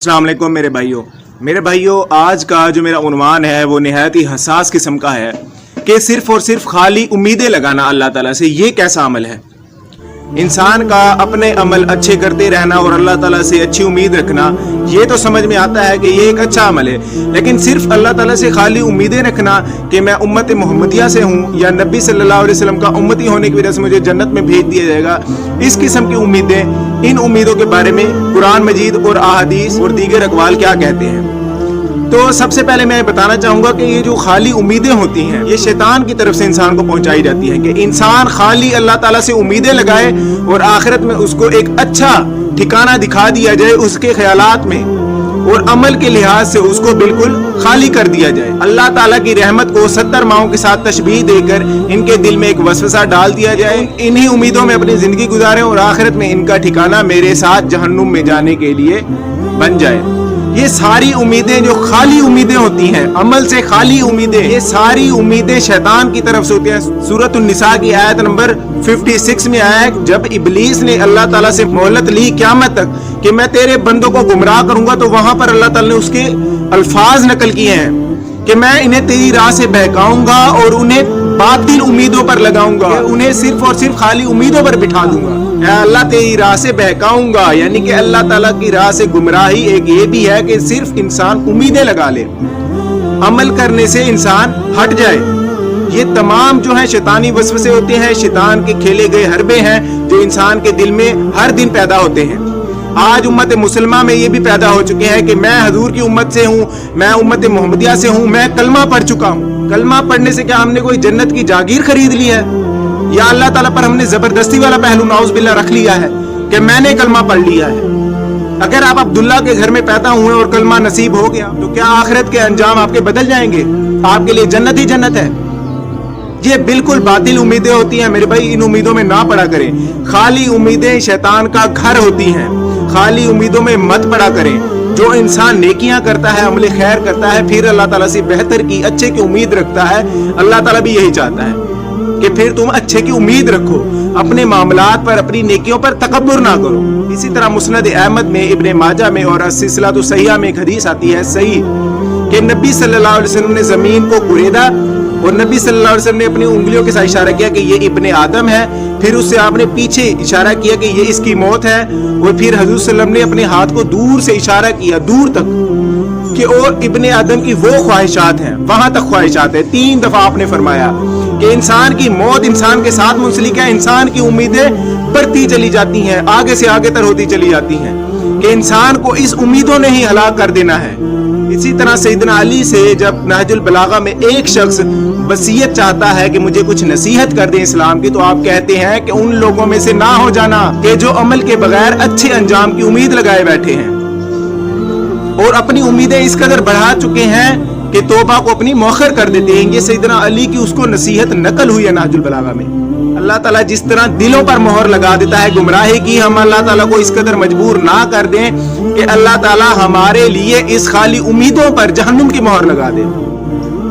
अस्सलाम वालेकुम मेरे भाइयों आज का जो मेरा उन्वान है वो निहायत ही हसास किस्म का है कि सिर्फ और सिर्फ खाली उम्मीदें लगाना अल्लाह ताला से, ये कैसा अमल है। इंसान का अपने अमल अच्छे करते रहना और अल्लाह ताला से अच्छी उम्मीद रखना, ये तो समझ में आता है कि ये एक अच्छा अमल है, लेकिन सिर्फ अल्लाह ताला से खाली उम्मीदें रखना कि मैं उम्मत मोहम्मदिया से हूँ या नबी सल्लल्लाहु अलैहि वसल्लम का उम्मती होने की वजह से मुझे जन्नत में भेज दिया जाएगा, इस किस्म की उम्मीदें, इन उम्मीदों के बारे में कुरान मजीद और अहादीस और दीगर अक़वाल क्या कहते हैं। तो सबसे पहले मैं बताना चाहूंगा कि ये जो खाली उम्मीदें होती हैं ये शैतान की तरफ से इंसान को पहुंचाई जाती हैं कि इंसान खाली अल्लाह ताला से उम्मीदें लगाए और आखिरत में उसको एक अच्छा ठिकाना दिखा दिया जाए उसके ख्यालात में और अमल के लिहाज से उसको बिल्कुल खाली कर दिया जाए। अल्लाह ताला की रहमत को 70 माओं के साथ तशबीह देकर इनके दिल में एक वसवसा डाल दिया जाए, इन्हीं उम्मीदों में अपनी जिंदगी गुजारें और आखिरत में इनका ठिकाना मेरे साथ जहन्नुम में जाने के लिए बन जाए। ये सारी उम्मीदें जो खाली उम्मीदें होती हैं, अमल से खाली उम्मीदें, ये सारी उम्मीदें शैतान की तरफ से होती हैं। सूरत निसा की आयत नंबर 56 में आया है, जब इब्लीस ने अल्लाह ताला से मोहलत ली क़यामत तक कि मैं तेरे बंदों को गुमराह करूंगा, तो वहां पर अल्लाह ताला ने उसके अल्फाज नकल किए हैं कि मैं इन्हें तेरी राह से बहकाऊंगा और उन्हें बातिल उम्मीदों पर लगाऊंगा, उन्हें सिर्फ और सिर्फ खाली उम्मीदों पर बिठा दूंगा। अल्लाह तेरी राह से बहकाऊंगा, यानी कि अल्लाह ताला की राह से गुमराही एक ये भी है कि सिर्फ इंसान उम्मीदें लगा ले, अमल करने से इंसान हट जाए। ये तमाम जो है शैतानी वसवसे होते हैं, शैतान के खेले गए हरबे हैं जो इंसान के दिल में हर दिन पैदा होते हैं। आज उम्मत मुसलमान में ये भी पैदा हो चुके हैं कि मैं हजूर की उम्मत से हूँ, मैं उम्मत मोहम्मदिया से हूँ, मैं कलमा पढ़ चुका हूँ। कलमा पढ़ने से क्या हमने कोई जन्नत की जागीर खरीद ली है, या अल्लाह ताला पर हमने जबरदस्ती वाला पहलू नाउज़ बिल्लाह रख लिया है कि मैंने कलमा पढ़ लिया है। अगर आप अब्दुल्ला के घर में पैदा हुए और कलमा नसीब हो गया तो क्या आखिरत के अंजाम आपके बदल जाएंगे? आपके लिए जन्नत ही जन्नत है। ये बिल्कुल बातिल उम्मीदें होती हैं मेरे भाई, इन उम्मीदों में ना पड़ा करें। खाली उम्मीदें शैतान का घर होती हैं, खाली उम्मीदों में मत पड़ा करें। जो इंसान नेकियां करता है, अमल खैर करता है, फिर अल्लाह ताला से बेहतर की, अच्छे की उम्मीद रखता है, अल्लाह ताला भी यही चाहता है कि फिर तुम अच्छे की उम्मीद रखो, अपने मामलात पर, अपनी नेकियों पर तकब्बुर ना करो। इसी तरह मुस्नद अहमद में, इब्ने माजा में और सिलसिलातु सहीहा में एक हदीस आती है सही कि नबी सल्लल्लाहु अलैहि वसल्लम ने जमीन को कुरेदा और नबी सल्लल्लाहु अलैहि वसल्लम ने अपनी उंगलियों के साथ इशारा किया कि ये इब्ने आदम है, फिर उससे आपने पीछे इशारा किया कि ये इसकी मौत है, और फिर हजूर सल्लम ने अपने हाथ को दूर से इशारा किया, दूर तक, कि और इब्ने आदम की वो ख्वाहिशात हैं, वहां तक ख्वाहिशात है। 3 दफा आपने फरमाया कि इंसान की मौत इंसान के साथ मुंसलिक है, इंसान की उम्मीदें बढ़ती चली जाती हैं, आगे से आगे तर होती चली जाती हैं कि इंसान को इस उम्मीदों ने ही हलाक कर देना है। इसी तरह सैयदना अली से जब नहजुल बलागा में एक शख्स वसीयत चाहता है कि मुझे कुछ नसीहत कर दें इस्लाम की, तो आप कहते हैं कि उन लोगों में से ना हो जाना कि जो अमल के बगैर अच्छे अंजाम की उम्मीद लगाए बैठे हैं और अपनी उम्मीदें इस कदर बढ़ा चुके हैं कि तौबा को अपनी मौखर कर देते हैं। ये सैयदना अली की उसको नसीहत नकल हुई है नहजुल बलागा में। अल्लाह ताला जिस तरह दिलों पर मोहर लगा देता है गुमराही की, हम अल्लाह ताला को इस कदर मजबूर ना कर दें कि अल्लाह ताला हमारे लिए इस खाली उम्मीदों पर जहन्नुम की मोहर लगा दे,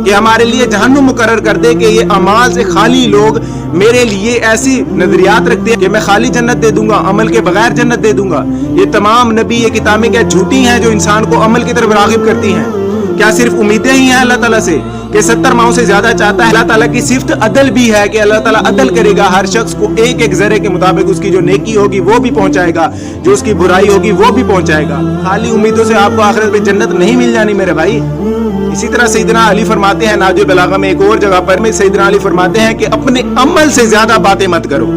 कि हमारे लिए जहन्नुम मुकर्रर कर दे कि ये अमाल से खाली लोग मेरे लिए ऐसी नजरियात रखते हैं कि मैं खाली जन्नत दे दूंगा, अमल के बगैर जन्नत दे दूंगा। ये तमाम नबी, ये किताबें क्या झूठी हैं जो इंसान को अमल की तरफ राग़िब करती हैं? क्या सिर्फ उम्मीदें ही हैं अल्लाह ताला से कि 70 माओं से ज्यादा चाहता है? अल्लाह ताला की सिफ्त अदल भी है कि अल्लाह ताला अदल करेगा, हर शख्स को एक एक जरे के मुताबिक उसकी जो नेकी होगी वो भी पहुंचाएगा, जो उसकी बुराई होगी वो भी पहुंचाएगा। खाली उम्मीदों से आपको आखिरत में जन्नत नहीं मिल जानी मेरे भाई। इसी तरह सैयदना अली फरमाते हैं नाजुल बलागा में एक और जगह पर में, सैयदना अली फरमाते हैं कि अपने अमल से ज्यादा बातें मत करो,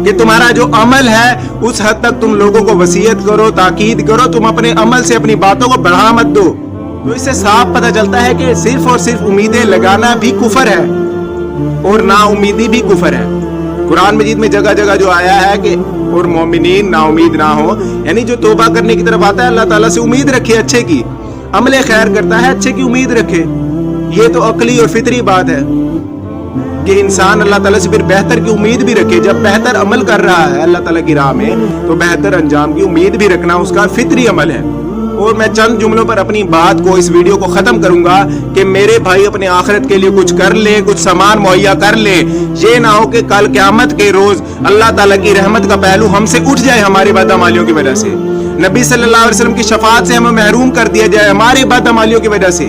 कि तुम्हारा जो अमल है उस हद तक तुम लोगों को वसीयत करो, ताकीद करो, तुम अपने अमल से अपनी बातों को बढ़ा मत दो। तो इससे साफ पता चलता है कि सिर्फ और सिर्फ उम्मीदें लगाना भी कुफर है और ना उम्मीदी भी कुफर है। कुरान मजीद में जगह जगह जो आया है कि और मोमिनीन ना उम्मीद ना हो, यानी जो तौबा करने की तरफ आता है अल्लाह ताला से उम्मीद रखे अच्छे की, अमले खैर करता है अच्छे की उम्मीद रखे। ये तो अकली और फितरी बात है कि इंसान अल्लाह ताला से फिर बेहतर की उम्मीद भी रखे। जब बेहतर अमल कर रहा है अल्लाह ताला की राह में तो बेहतर अंजाम की उम्मीद भी रखना उसका फितरी अमल है। और मैं चंद जुमलों पर अपनी बात को, इस वीडियो को खत्म करूंगा कि मेरे भाई अपने आखिरत के लिए कुछ कर ले, कुछ सामान मुहैया कर ले। ये ना हो कि कल क़यामत के रोज अल्लाह ताला की रहमत का पहलू हमसे उठ जाए हमारी बदअमालियों की वजह से। نبی صلی اللہ علیہ وسلم کی شفاعت سے ہمیں محروم کر دیا جائے ہمارے بدعمالیوں کی وجہ سے،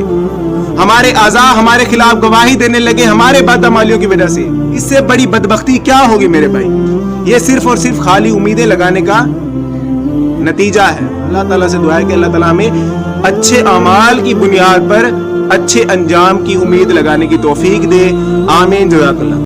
ہمارے اعضاء ہمارے خلاف گواہی دینے لگے ہمارے بدعمالیوں کی وجہ سے، اس سے بڑی بدبختی کیا ہوگی میرے بھائی؟ یہ صرف اور صرف خالی امیدیں لگانے کا نتیجہ ہے۔ اللہ تعالیٰ سے دعا ہے کہ اللہ تعالیٰ ہمیں اچھے اعمال کی بنیاد پر اچھے انجام کی امید لگانے کی توفیق دے۔ آمین۔ جزاک اللہ۔